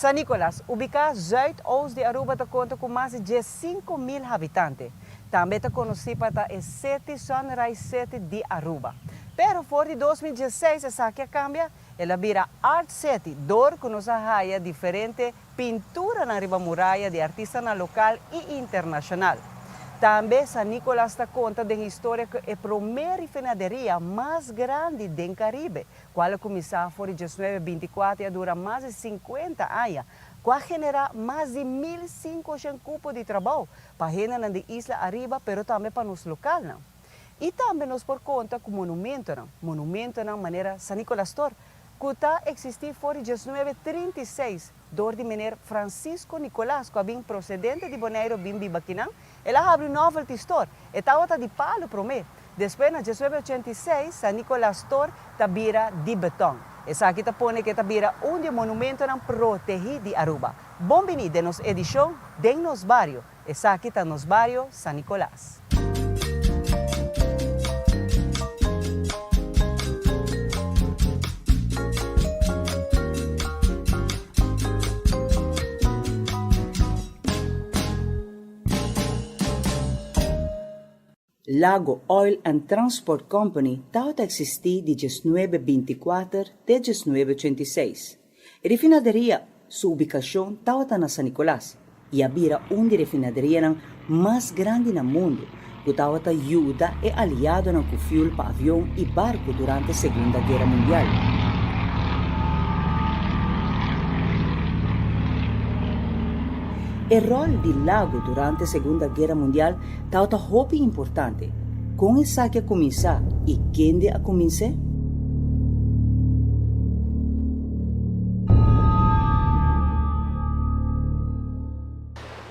San Nicolás, ubicado zuidoost de Aruba, conta com mais de 5.000 habitantes. Também está conhecido para o City Sunrise City de Aruba. Pero for de 2016, essa que cambia, ela vira Art City, dor que nos arraia diferente pintura na riba muralha de artista na local e internacional. Também San Nicolás está conta da história que é a primeira refinaderia mais grande do Caribe, qual começou em 1924 e dura mais de 50 anos, que genera mais de 1.500 cupos de trabalho para a gente na isla arriba, mas também para os locais. E também nos por conta com monumento na maneira San Nicolás Tor, que está existindo desde 1936, dor de mineiro Francisco Nicolás, que vem procedente de Bonaire, vem de Baquinã, ela abre um novo store, e está de palo para mim. Depois, em 1986, San Nicolás Tor está vira de betão. Essa aqui está põe que está vira de monumento não protegido de Aruba. Bem-vindo à nossa edição de nos barrio. Essa aqui está nos barrio San Nicolás. Lago Oil and Transport Company estava a existir de 1924 até 1986. A refinaderia, sua ubicação estava na San Nicolás e havia uma refinaderia mais grande no mundo, que estava a ajuda e aliado com fuel para avião e barco durante a Segunda Guerra Mundial. O rol do lago durante a Segunda Guerra Mundial estava muito importante. Com essa que começar e quem de a começar?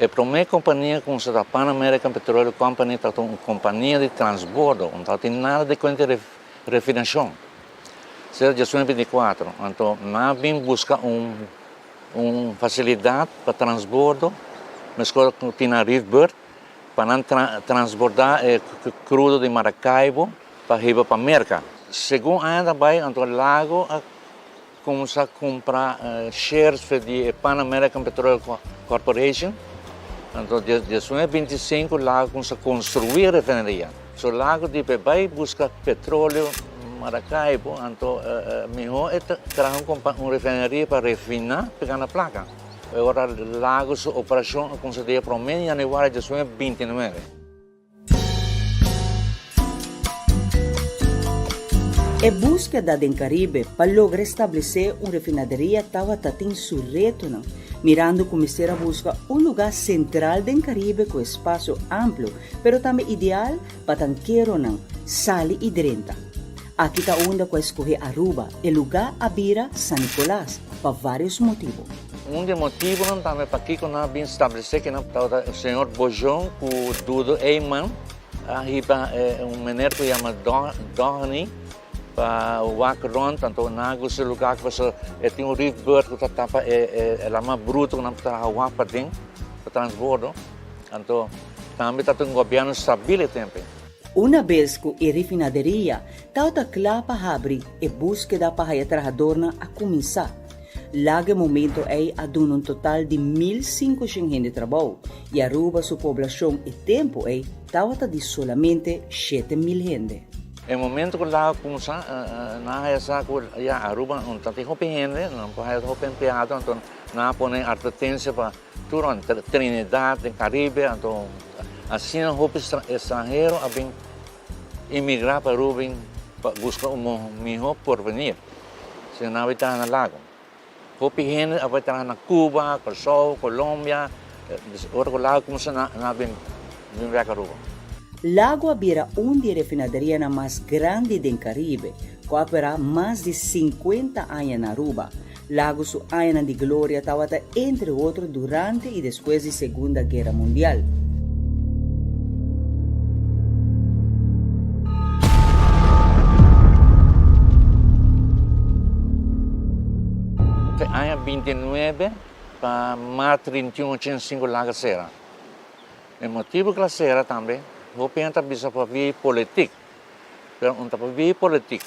A primeira companhia com a Pan American Petroleum Company era uma companhia de transbordo, não tem nada de conta de refinação. Será 1924, então nós vimos buscar uma facilidade para transbordo, mas que tinha Riverbird, para transbordar crudo de Maracaibo para ir para a América. Segundo ano também, então o lago começou a comprar shares de Pan American Petroleum Corporation. Então, em 1925, o lago começou a construir a refinaria. O lago de Bebê busca petróleo Maracaibo, então melhor é trazer uma refinaria para refinar, pegar na placa. Agora, o lago, sua operação concedida para o mês de janeiro de 2029. A búsqueda do Caribe para lograr estabelecer uma refinaderia estava em seu reto, mirando começar a buscar um lugar central do Caribe com espaço amplo, mas também ideal para tanqueiro, sali e drenta. Aqui está onde eu escolhi Aruba, o lugar abira San Nicolás, por vários motivos. Dos motivos também para que nós vimos estabelecer que o senhor Bojão, o Dudo Eyman, mineiro que chama Doheny, para o Wacron, então nós lugar que você tem um Riverbird que está mais bruto que não está a para dentro, para transbordo, então também está um governo estável também. Uma vez que a refinaderia estava clara para abrir e búsqueda para o trabalhador a começar. Lago momento a dar um total de 1.500 de trabalho e Aruba sua população e tempo estava de solamente 7.000 gente. No momento que o lago começou a Aruba não tem gente, não pode empregado, então nós põe advertência para toda Trinidad, Caribe, então assim o estrangeiro a emigrar para Aruba para buscar melhor porvenir. Se não vai estar no lago. Hopi gente vai estar na Cuba, Kosovo, Colômbia, outro lago começa a vir para Aruba. Lago abira uma refinaderia mais grande do Caribe, que opera mais de 50 anos na Aruba. Lago su anos de glória estava entre outros durante e depois da Segunda Guerra Mundial. Ano 29 para março 31 tinha 5 lago serra. O motivo que a também, vou pensar para vir política. Pero não para vir política.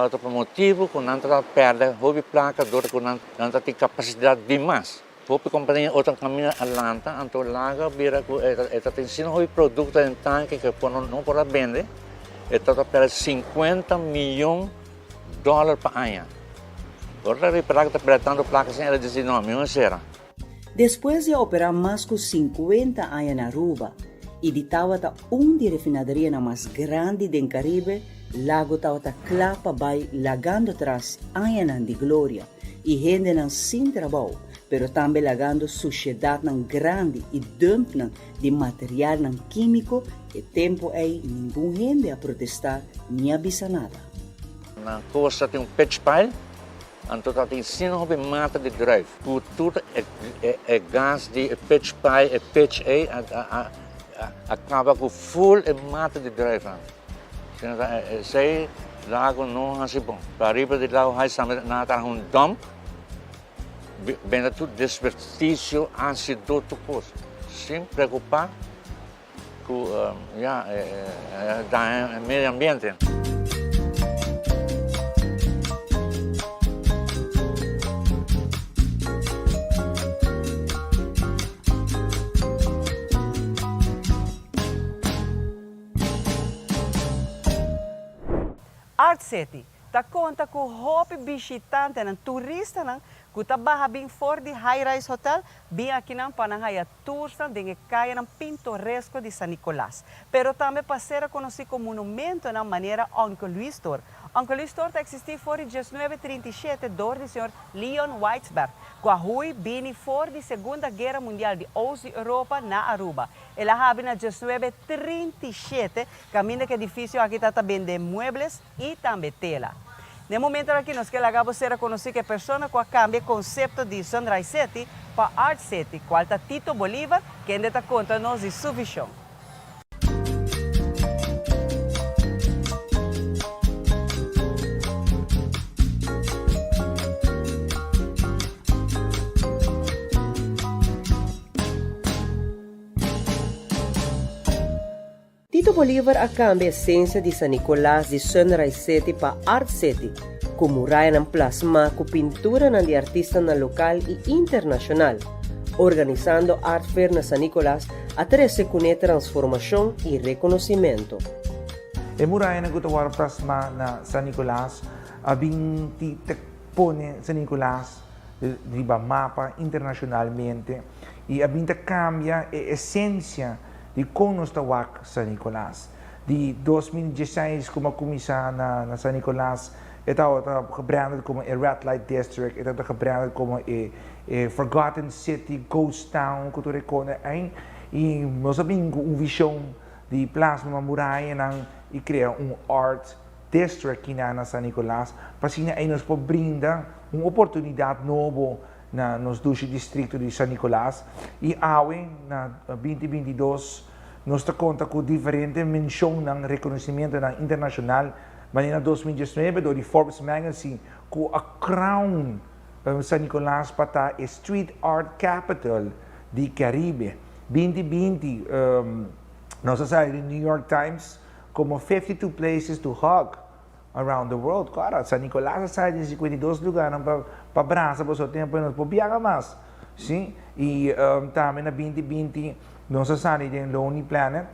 Então, por motivo que não está perde, houve placa, dor que não tem capacidade demais. Houve companhia outra caminho Atlanta, então lá vira que está tendo houve produto em tanque que não pode vender, está perde $50 milhões por ano. Agora reparar que está perdendo placas sem ela dizer não, não será. Depois de operar mais de 50 anos na Aruba, editava de refinaderia mais grande do Caribe, lago estava clapa vai lagando atrás anos de glória e gente não sem trabalho, pero também lagando sociedade grande e dump de material químico que tempo aí ninguém gente a protestar nem avisa nada. Na costa tem pitch pile, então tem sino hobby mata de drive. Tudo é gás de pitch pile, é pitch acaba com full mata de drive. Sei lago não assim bom. Para riba de lago há sempre nada dump. Bem tudo desperdício ácido tudo coisa. Sem preocupar com o meio ambiente. Art City ta conta com hobby visitante nan turista nan que ta barra bem fora de High Rise Hotel bem aqui nan panahaya tours nan dengue caia nan pintoresco de San Nicolás. Pero também passeira conhecido como monumento na maneira Uncle Luis Tor. Uncle Luis Tor ta existia fora de 1937 dor do senhor Leon Weisberg, que hui bini fora de Segunda Guerra Mundial de Oost Europa na Aruba. Ela habe na 1937 caminho que edifício aqui tá vende muebles e também tela. No momento aqui nós que lagamos ser conhecido que a pessoa que cambia o conceito de Sunrise City para Art City, qual está Tito Bolívar, que ainda está contando de sua visão. Tito Bolívar acambia a essência de San Nicolás de Sunrise City para Art City, com muralha plasma com pintura de artistas local e internacional, organizando Art Fair na San Nicolás a trece com transformação e reconhecimento. A muralha que está plasma na San Nicolás, a binti pone San Nicolás riba mapa internacionalmente e a binti cambia a essência de como está San Nicolás. De 2016, como começar na San Nicolás, estava gebranded como a Red Light District, estava gebranded como a Forgotten City, Ghost Town, que tu reconhece. E nós temos uma visão de plasma uma muralha e criar art district aqui na San Nicolás, para assim aí nos brinda uma oportunidade nova nos dois distritos de San Nicolás e awe na 2022 nós está conta com diferentes menções ng reconhecimento internacional mas em 2019 do Forbes Magazine com a crown San Nicolás para a Street Art Capital de Caribe 2020 nós saímos em New York Times como 52 places to hug around the world. Claro, San Nicolás sai de 52 lugares para Brasa, por seu tempo, nós podíamos mais. Sim? E também na 2020, nós saímos em Lonely Planet,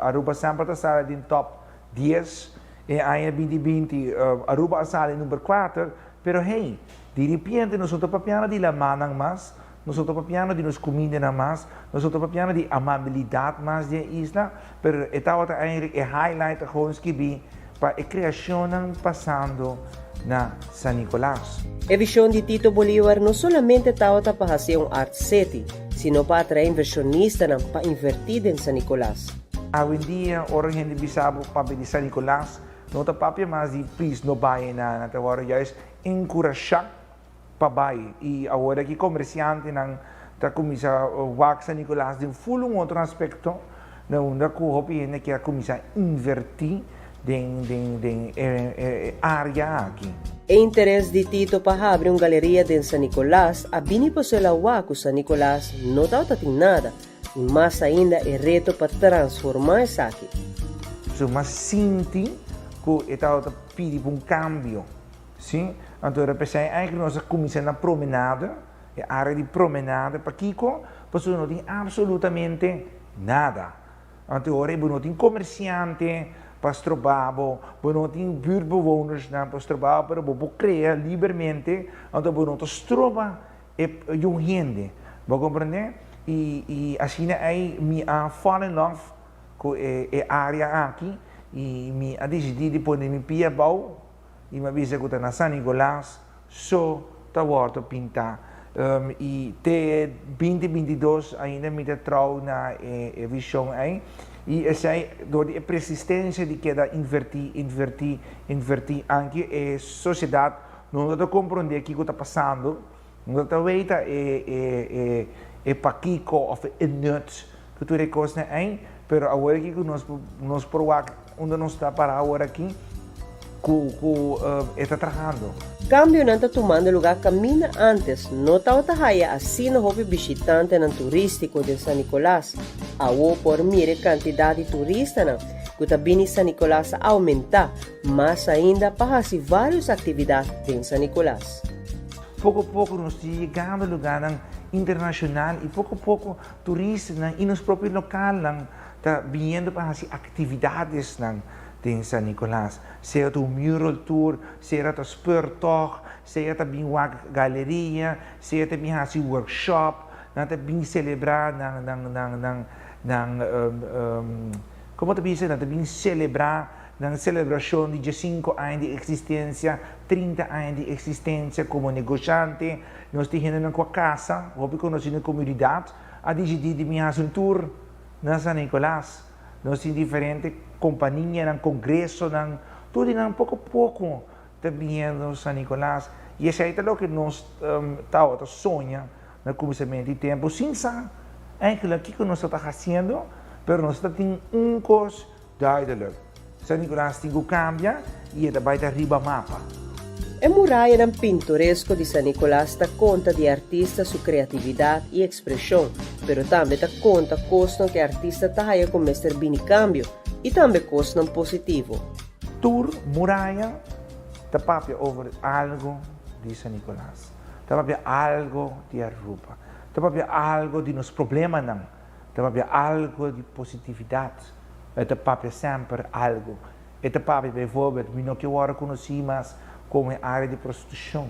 Aruba sempre está em top 10, e aí em 2020, Aruba está em número 4, pero hey, de repente, nós estamos papiando de la manang mais, nós estamos papiando de nos comida mais, nós estamos papiando de amabilidade mais da isla, pero estava eigenlijk a highlight gewoon que para a criação passando na San Nicolás. A visão de Tito Bolívar não somente estava para fazer Art City, sino para atrair inversionistas para invertir em San Nicolás. Hoje em dia, a gente bisabo para de San Nicolás, não está papia mais de please no bairro na agora juist encorajar para bairro e agora que comerciante não está começar a San Nicolás de um outro aspecto, não dá com o que a começar a invertir em área aqui. O interesse de Tito para abrir uma galeria em San Nicolás, a bini para ser lá que San Nicolás não está tendo nada, e mais ainda é reto para transformar isso aqui. So, mas sinti que estava pedindo um cambio. Sim? Então, pensei eigenlijk nós começamos na promenade, a área de promenade, para Kiko, mas não tem absolutamente nada. Então, agora não tem comerciante, para trabalhar, não tem buurtbewoners, para trabalhar, para criar livremente, então, não trova young gente. Você compreende? E assim, eu me fall in love com a área aqui, e me decidi de pôr minha pia bau, e me avisa que na San Nicolás, só está volta pintar. E até 2022 ainda me trau na visão aí. E essa door de persistência de que da invertir, anche a sociedade não está compreender o que está passando, não está vendo é paquico ou é nut que tu recosta aí, pero agora que nós provar onde nós está para agora aqui, está trabalhando. Cambio não está tomando lugar caminho antes, não está otahaya assim no hobby visitante não turístico de San Nicolás. Awo por mire quantidade de turistas não, que está vindo San Nicolás a aumentar, mas ainda para fazer várias atividades em San Nicolás. Pouco a pouco nós estamos chegando a lugar internacional e pouco a pouco turistas e nos próprios locais estão vindo para fazer atividades em San Nicolás. Seja o mural tour, seja o speurtocht, seja também a galeria, seja também a workshop, também celebrar como também celebrar na celebração de 5 anos de existência, 30 anos de existência como negociante. Nós temos uma casa, vamos conhecer a comunidade, a decidir de fazer um tour na San Nicolás. Nós temos diferentes companhias, no congresso, tudo pouco a pouco também no San Nicolás. E esse é o que nós sonhamos no começamento do tempo. Sim, eigenlijk o que nós estamos fazendo, mas nós temos coisa duidelijk. San Nicolás tem que cambiar e ele vai arriba mapa. A muralha pintoresco de San Nicolás dá conta de artistas sua criatividade e expressão, mas também dá conta costam que artista está aí com mestre bem cambio e também costam positivo. Tour muralha está papia over algo de San Nicolás, está papia algo de Aruba, está papia algo de nos problemas não, está papia algo de positividade, está papia sempre algo, está papia bijvoorbeeld não que agora conhecemos como a área de prostituição,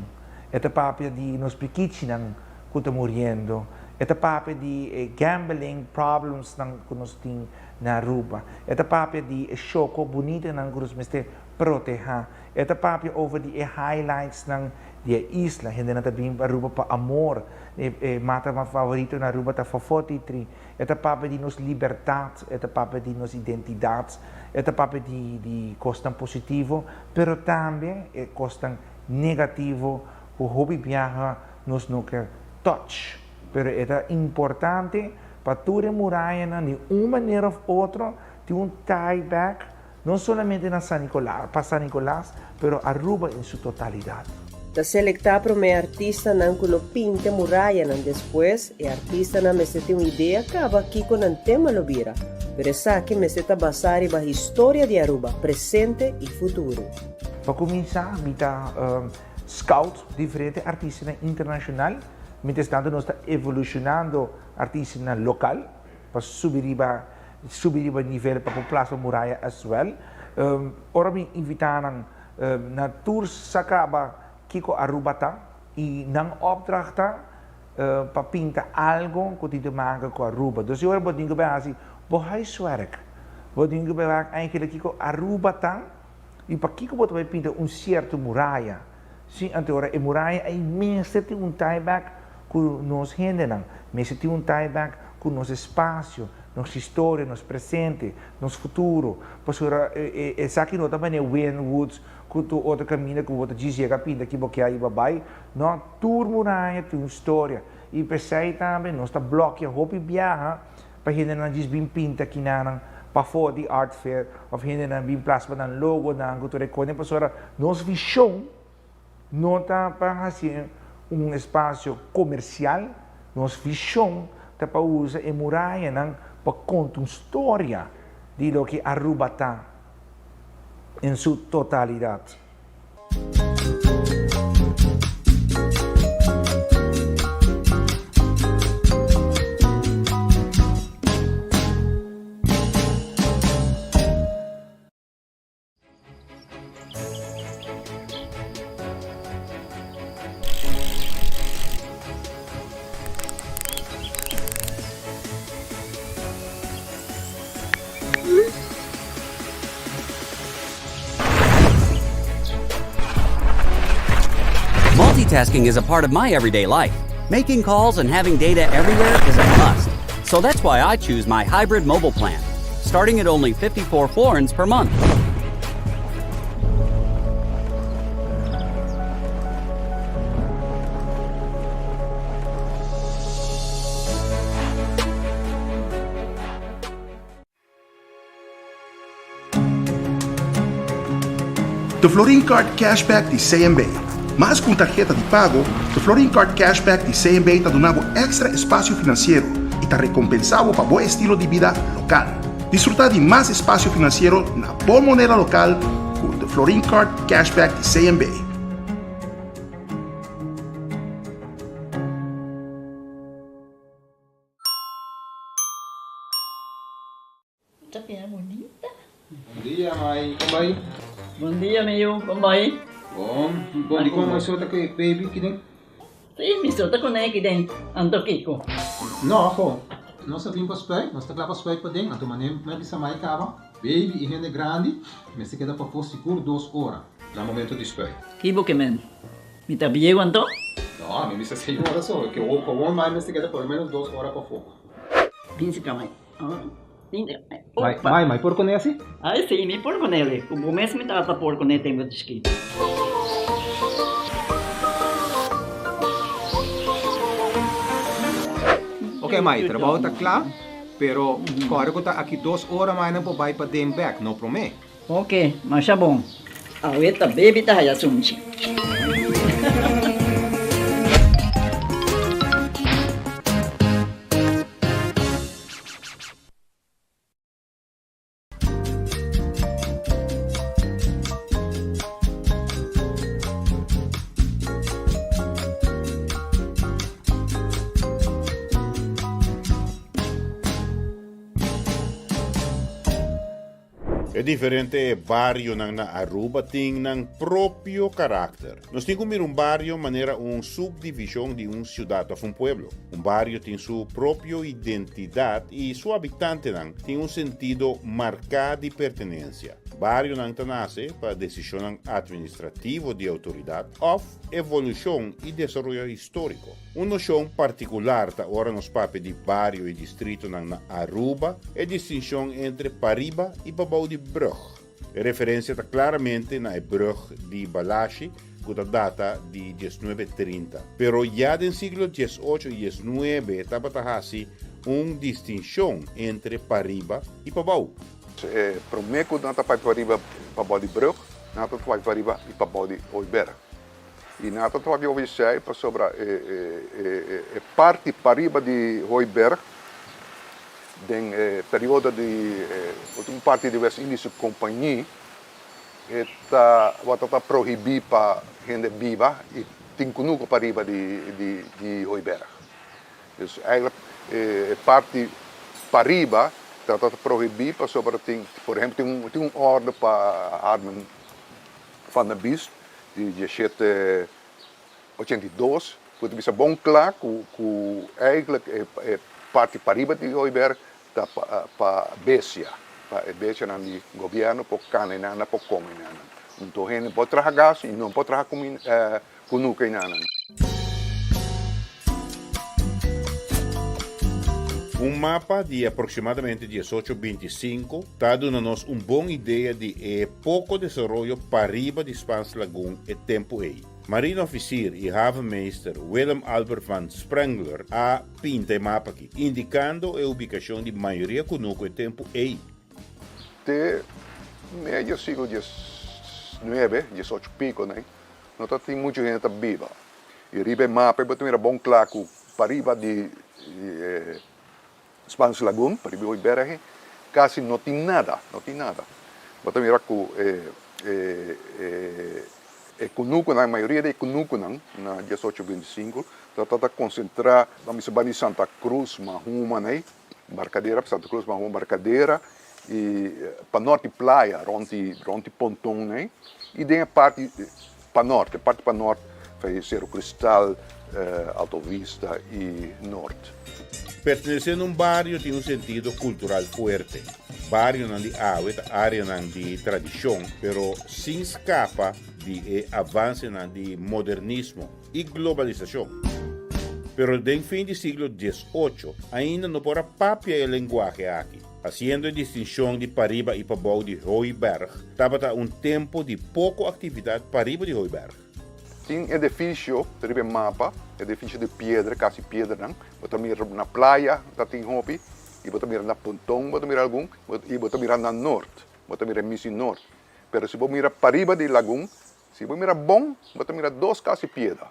está papia de nos pequenos que estão morrendo, está papia de gambling problems que nós temos na Aruba, está papia de choque bonito que nós temos proteger, está papia over de highlights de isla, gente não também Aruba para amor, mata meu favorito na Aruba está 43, está papia de nos liberdade, está papia de nos identidade, está papia de costa positivo, pero também costa negativo, o hobby viaja nos nunca touch, pero é importante para toda muralha de uma maneira ou outra ter tie back, não somente na San Nicolás, para San Nicolás, pero Aruba em sua totalidade. Da selectar para o artista não que pinta muralha não depois, e artista não me tem uma ideia acaba aqui com um tema lo vira, pero essa que me está basar em a história de Aruba, presente e futuro. Para começar, me está scout diferentes artistas internacionais, mientras tanto nós está evolucionando artistas local para subir o nível para a população muralha as well. Ora me invitaram na tour sacaba Kiko Aruba e não opdracht para pintar algo que tem te maken com Aruba. Dus je hoort dingen bij als voor huiswerk. Wat dingen bij eigenlijk Kiko Aruba e para Kiko wat wij pintar certo muralha. Sim, então a muralha é imensa, tem tieback com nos rendem, mas tem tieback com nosso espaço, nossa história, nosso presente, nosso futuro. Pastora, essa aqui não também é Wynwoods, que tu outro caminho que o outro diz chega pinta que boqueia aí babai, não tour muralha tem uma história e pensei também nós está bloqueando roupa e viaja para gente não diz bem pinta aqui na para fora de art fair ou gente não bem plasma na logo na cultura icônica. Pastora, nossa visão não está para fazer espaço comercial, nossa visão está para usar a muralha para contar uma história de lo que Aruba está. en su totalidad. Multitasking is a part of my everyday life. Making calls and having data everywhere is a must. So that's why I choose my hybrid mobile plan, starting at only 54 florins per month. The Florin Card Cashback di CMB. Mas com tarjeta de pago, the Florin Card Cashback di CMB te donava extra espaço financeiro e te recompensava para bom estilo de vida local. Disfrutar de mais espaço financeiro na boa moneda local com the Florin Card Cashback di CMB. Tapia bonita. Bom dia, mãe. Como vai? Bom dia, meu. Como vai? Bom, di ko maisuot ako baby kidding? Sim, me solta com ele den. Ando kiko. No, ako. Nós vim para spek, nós tá lá para spek para dentro. Então, mané, mas bisa mai kaba. Baby e rende grande, mas se queda para for seguro 2 horas. Na momento de spek. Kibo que men. Me tabiego ando? No, me bisa 6 horas só. Que o com mais mas se queda por menos 2 horas para for. Pinse kamay. Mãe, por conhece? Ai, sim, me por com ele. O mês me trata por com ele tem muito escrito. Ok, mãe, trabalho tá claro. Pero, claro que tá aqui 2 horas mais não pode vai para dentro back, não promete. Ok, mas é bom. Aweta baby tá ya sunchi. É diferente barrio na Aruba tem ng próprio carácter. Nós temos um barrio maneira subdivisão de cidade ou pueblo. Barrio tem sua própria identidade e seu habitante tem sentido marcado de pertenência. Barrio nasce para decisão administrativa de autoridade ou evolução e desenvolvimento histórico. Noção particular da hora nos papéis de barrio e distrito na Aruba é a distinção entre Pariba e Babao de Brug. A referência está claramente na Brug de Balashi, que data de 1930. Pero já no século XVIII e XIX estava uma distinção entre Pariba e Babao. Promeco nata pai pariba Babao de Brug, nata pai pariba e Babao de Hooiberg. E nata pai oficial para sobre parte pariba de Hooiberg, den período de parte de West-Indische Compagnie, wat está proibido para gente viva e tem conosco pariba de Hooiberg. Dus eigenlijk parte pariba dat prohibido para sobre por exemplo tem orde para armen van de Biest de 1782 wordt bisa bom klaar que eigenlijk parte pariba de Hooiberg da para Besia para Besia na de governo para canena para comina então gente pode trabalhar gas e não pode trabalhar com nuca inana. Mapa de aproximadamente 1825 está dando-nos boa ideia de pouco desenvolvimento pariba de Spans Lagoon e tempo aí. Marineofficier e havenmeester Willem Albert van Sprengler a pinta o mapa aqui, indicando a ubicação de maioria conosco e tempo aí. De meio século XIX, 18 pico, né? Não tem muita gente viva. E ribe mapa, eu era bom claro que pariba de Spans Lagoon, para Hooiberg, quase não tem nada, não tem nada. Mas também era que a maioria de Cunucunan, na 1825, trata de concentrar, vamos dizer, Santa Cruz, Mahuma, né? Embarcadeira, Santa Cruz, Mahuma, embarcadeira, e para norte praia, ronde pontão, né? E tem a parte para norte, vai ser o Cristal, Alto Vista e Norte. Pertenecer a um bairro tem um sentido cultural forte. Bairro não de área não de tradição, pero sem escapa de avanço de modernismo e globalização. Pero no fim do século XVIII, ainda não pora papia a linguagem aqui. Fazendo a distinção de Pariba e Pabau de Hooiberg, estava tempo de pouca atividade Pariba de Hooiberg. Tem edifício, tem mapa, edifício de pedra, quase pedra, não? Você mira na praia, tem hopi, e você mira na pontão, você mira algum, e você mira na norte, você mira Missi Norte. Pero se você mira Pariba de Lagoon, se você mira bom, você mira dois quase pedra.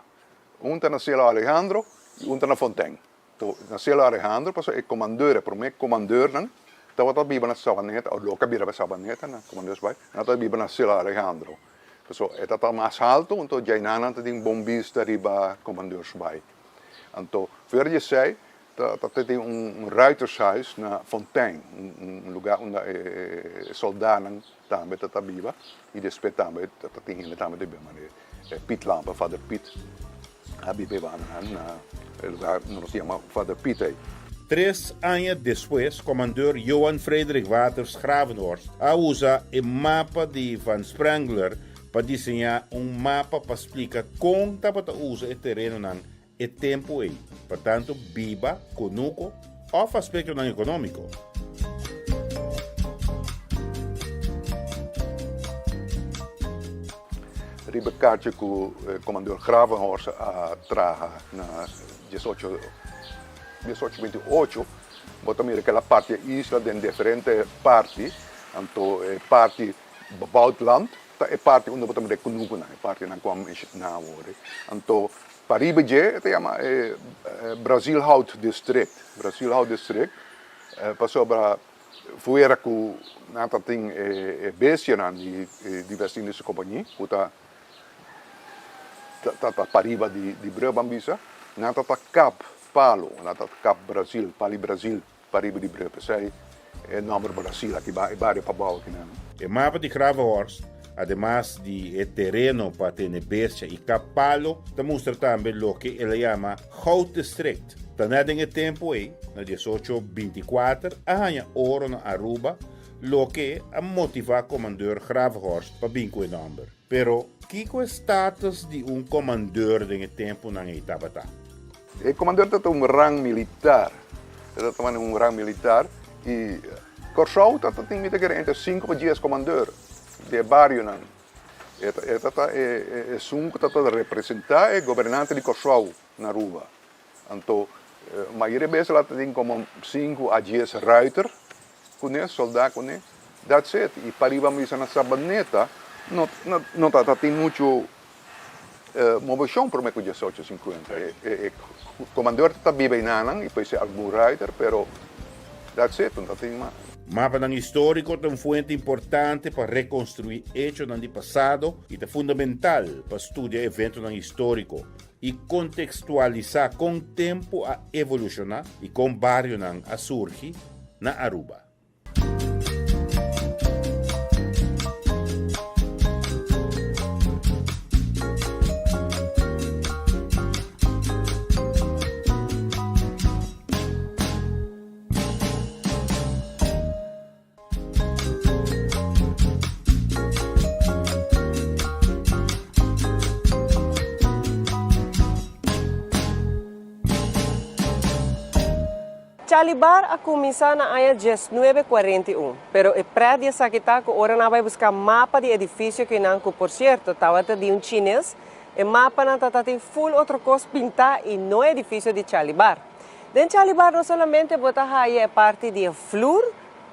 Um está na Sela Alejandro e um está na Fontaine. Então, na Sela Alejandro, é comandeur, primeiro comandeur, não? Então, você vive na Sabaneta, ou loca vive na Sabaneta, não? Comandeur vai, você vive na Sela Alejandro. So, está mais alto, então já não tem bombista riba comandeurs bij. Então, ver je zei, dat tem ruitershuis na Fontaine, lugar onde soldaten também está viva, e depois também tem gente também de bem, Piet Lampe, Vader Piet, a bibe na lugar não se chama Vader Piet. 3 anos depois, comandeur Johan Frederik Waters Gravenhorst usa o mapa de Van Sprangler para desenhar mapa para explicar como para usar o terreno e tempo aí. Portanto, biba, conuco ou aspecto econômico. Ribe kaartje que o comandeur Gravenhorst traga na 1828, botamos aquela parte isla de diferentes partes, então parte bebouwd land, é parte onde botamos de Cunucuna, é parte na qual na hora. Então, Pariba je, se chama Brasilhout District. Brasilhout District, passou para fora que nada tem bestia de vestir dessa companhia, que tá Pariba de Brabambisa, nada tá Cap Palo, nada Cap Brasil, Pali Brasil, Pariba de Brabambisa, sei é nome Brasil aqui, é vários Pabau aqui não. O mapa de Gravenhorst, además de terreno para ter bestia e capalo, mostra também o que ele chama Hout District. Tanto em tempo aí, na 1824, a ouro na Aruba, o que a motivar o comandeur Gravenhorst para vir com o nome. Pero, que é o status de comandeur em tempo na Itabata? O comandeur tem rang militar. Ele tem rang militar e Corsau tem entre 5 e 10 comandeur de barrio não. É sunco de representar o governante de Corsau na Aruba. Então, a maioria vezes ela tem como 5 a 10 ruiter, soldados, that's it. E Pariba misa na Sabaneta, não tem muito movição para o 1850. O comandante está vivo em Nanang, e depois é algum ruiter, pero that's it, não tem mais. Mapa ng histórico é uma fonte importante para reconstruir hechos do passado e é fundamental para estudar eventos históricos e contextualizar com o tempo a evolucionar e com o bairro a surgir na Aruba. Chalibar a começar na área 1941, pero o prédio está agora não vai buscar mapa de edifício que não, por certo, estava de chinês, o mapa não tem full outra coisa pintar e não é edifício de Chalibar. Dentro de Chalibar não somente botar a parte de flor,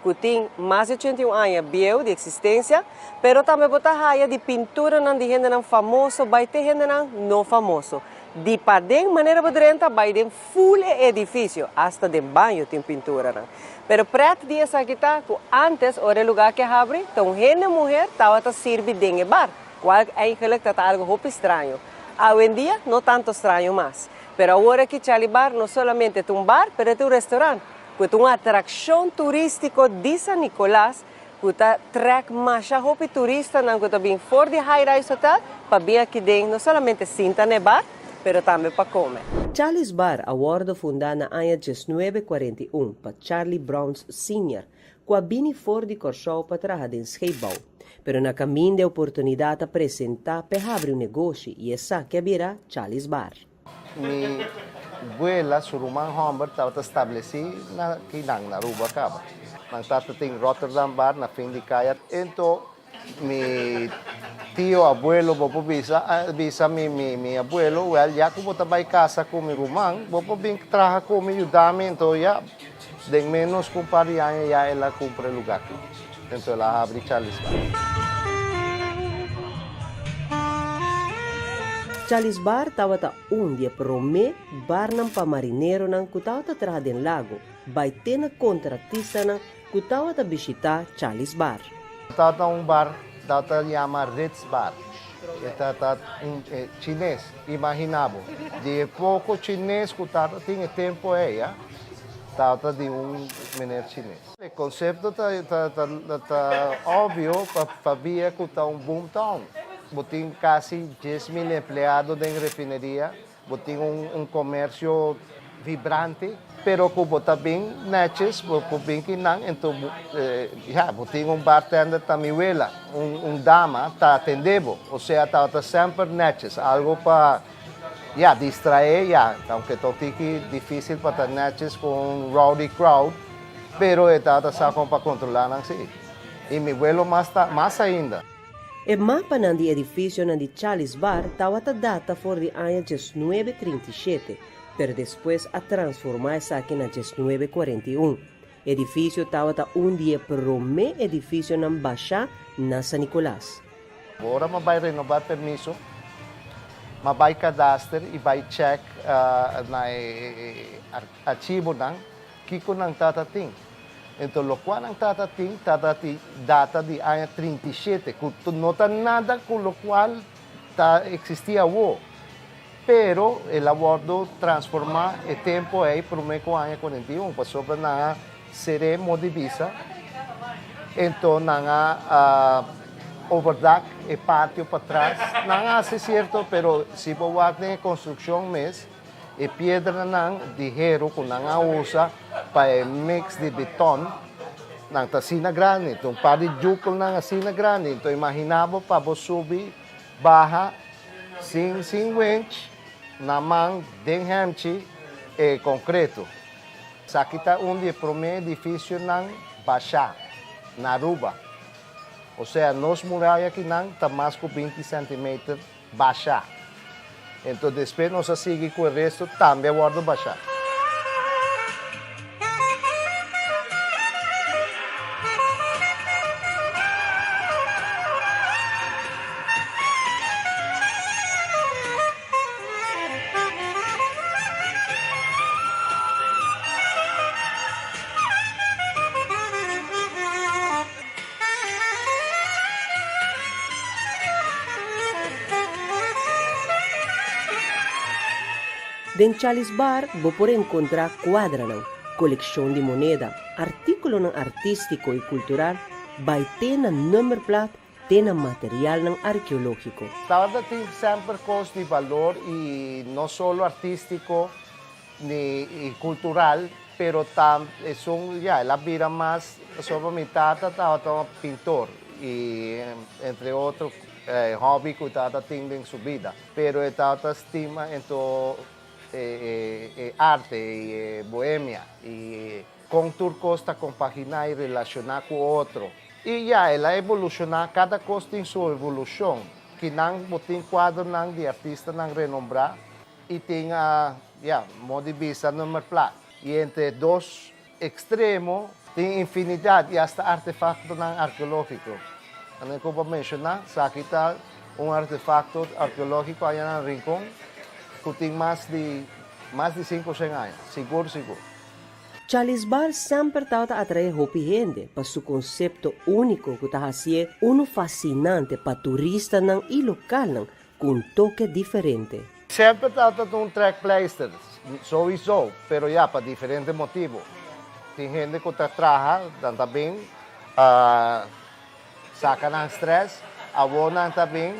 que tem mais de 81 anos de existência, pero também botar a de pintura não de gente não famoso, vai ter gente não famoso. De padeng maneira bedrenta vai den full edifício, hasta den banho tem pintura. Não. Pero preto dia aqui tá, antes ora lugar que abre, então gente mulher tava tá servir den bar, qual eigenlijk tá algo muito estranho. Hoje em dia não tanto estranho mais. Pero agora que Charlie Bar não solamente é um bar, pero é um restaurante, que é uma atração turística de San Nicolás, que trek mais hopi turista não que também for de high-rise hotel, para vir aqui dentro, não solamente sentar no bar, pero também para comer. Charlie's Bar, awardo fundada na ano 1941 para Charlie Browns Sr., que bini for de Corchou para trabalhar em Scheibau. Pero na caminho de oportunidade apresentar para abrir um negócio e essa que abrirá Charlie's Bar. Mi abuela, Suruman Humber, estava estabelecida na Kinang, na Aruba, Caba. Nang tatating Rotterdam Bar, na fim de kaya. Então, mi tio, abuelo, bopo bisa mi abuelo, well, ya ko tabay casa ko mi rumang, bopo bing traha ko mi yudami, então, ya, den menos kumparian, ya, ela kumpre lugar. Então, ela abre Charlie's Bar. Charlie's Bar tawa ta dia prome bar ng pamarinero ng kutawa ta traha den lago, bay tena kontratista ng kutawa ta bisita Charlie's Bar. Tata bar, tata llama Ritz Bar. Tata chinês, imaginabo. De pouco chinês kutata tinha tempo ya. Tata de menino chinês. O conceito tá óbvio para via kuta boomtown. Boting quase 10,000 empregados em refineria, boting comércio vibrante, pero como também netes, bem que não, então boting bartender também dama tá atendendo, ou seja, tá sempre netes, algo para distrair, aunque toque difícil para netes com rowdy crowd, pero tá só para controlar não sei. E me vuelo mais ainda. O mapa ng di edifício ng di Charlie's Bar tawa ta data for the ano 1937, pero después a transformar sa akin ng 1941. Edifício tawa ta dia prome edifício ng Basha na San Nicolás. Agora mabay renovar permiso, mabay cadastre, ibay check na archivo ng kiko ng tatating. Então, lo qual ang tatating data de ano 37, não tem nada com o qual existia o. Pero, el abordo transforma o tempo aí para o ano 41, passou para na serem modivisa. Então, na overdeck e pátio para trás, não se certo, pero se boa tem construção mesmo, e pedra de hero kung usa para mix de beton ng tasina grande. Itong pari jukol ng asina grande. Ito imahinabo pa bosubi baha sing winch namang denhamchi e concreto. Sa kita undi prome edifício ng Basha, na Aruba. O sea, nos muralla kinang tamasco 20 cm Basha. Então, depois nós seguimos com o resto, também guardo baixar. Den Charlie's Bar, vos podés encontrar quadra ng colección de moneda, artículo ng artístico y cultural, by tena number plate, tena material ng arqueológico. Cada tem sempre costo de valor y no solo artístico ni cultural, pero son la vida más sobre mi tata pintor y entre otros hobby que tata tiene en su vida, pero tata estima en todo arte y bohemia y con turcosta compaginar y relacionar con otro. Y ela evolucionar, cada cosa en su evolución, que nang botin cuadro nang de artista nang renombrar y tenga modo de vista número plat. Y entre dos extremos, tiene infinidad y hasta artefactos nang arqueológicos. Ano ko pa mencionar, sa kita un artefacto arqueológico allá en el rincón, Kuting más de 500 años, seguro. Charles Bar sempre estava a atrair hopi gente para seu conceito único que está fazendo fascinante para turistas e local com um toque diferente. Sempre estava track places, sowieso, pero ya para diferentes motivos. Tem gente que trabalha também, saca ng stress, abonan também,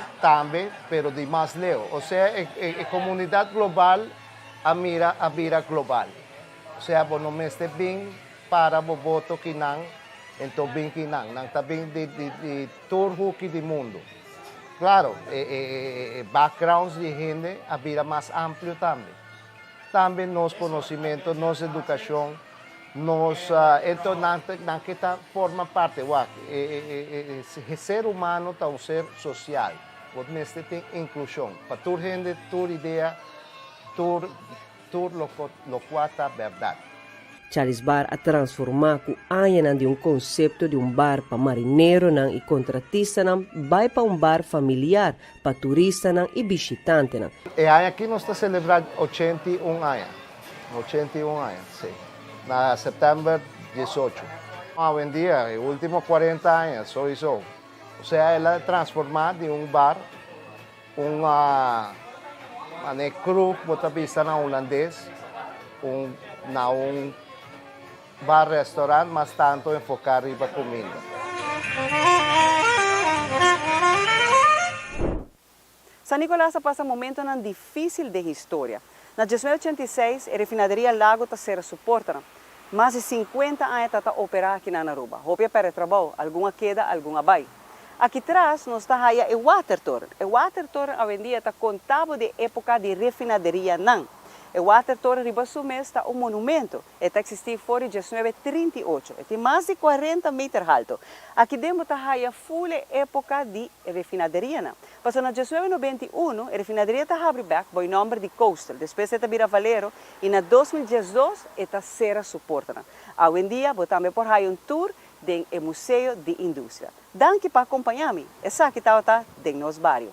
pero de mais leo. Ou seja, a comunidade global, a mira global. O sea, no me esté bien para boboto kinang, ento bien kinang, nang tabing de tour huki di mundo. Claro, backgrounds de gente habira más amplio también. También nos conocimiento, nos educación, nos, esto nang kita forma parte, el ser humano está un ser social, vos me esté inclusión. Para tu gente, tu idea, tu lo cuata verdade. Charles Bar a transformar com aia de um conceito de um bar para marinheiro e contratista vai para um bar familiar para turista e visitante. E aqui nós estamos celebrando 81 anos. 81 anos, sim. Na setembro 18. Hoje em dia, os últimos 40 anos, só isso. Ou seja, ela é transformada de um bar, crew botapista na holandês, na bar-restaurante, mas tanto enfocar em comida. San Nicolás passa um momento difícil de história. Na 1986, a refinaderia Lago está sendo suportada. Mais de 50 anos está operar aqui na Aruba. Hopia para trabalho, alguma queda, alguma vai. Aqui atrás nós está aí o Watertoren. O Watertoren hoje em dia está contado de época de refinaderia não. O Watertoren Ribasumé está um monumento. Está existindo fora de 1938. Tem mais de 40 metros alto. Aqui dentro está aí a full época de refinaderia não. Passou na 1991, a refinaderia está abrindo com o nome de Coastal. Depois está vira Valero e na 2012 está sendo suportada. Hoje em dia, também por aí tour do Museu de Indústria. Danke para acompanhar-me. Essa aqui está dentro do nosso bairro.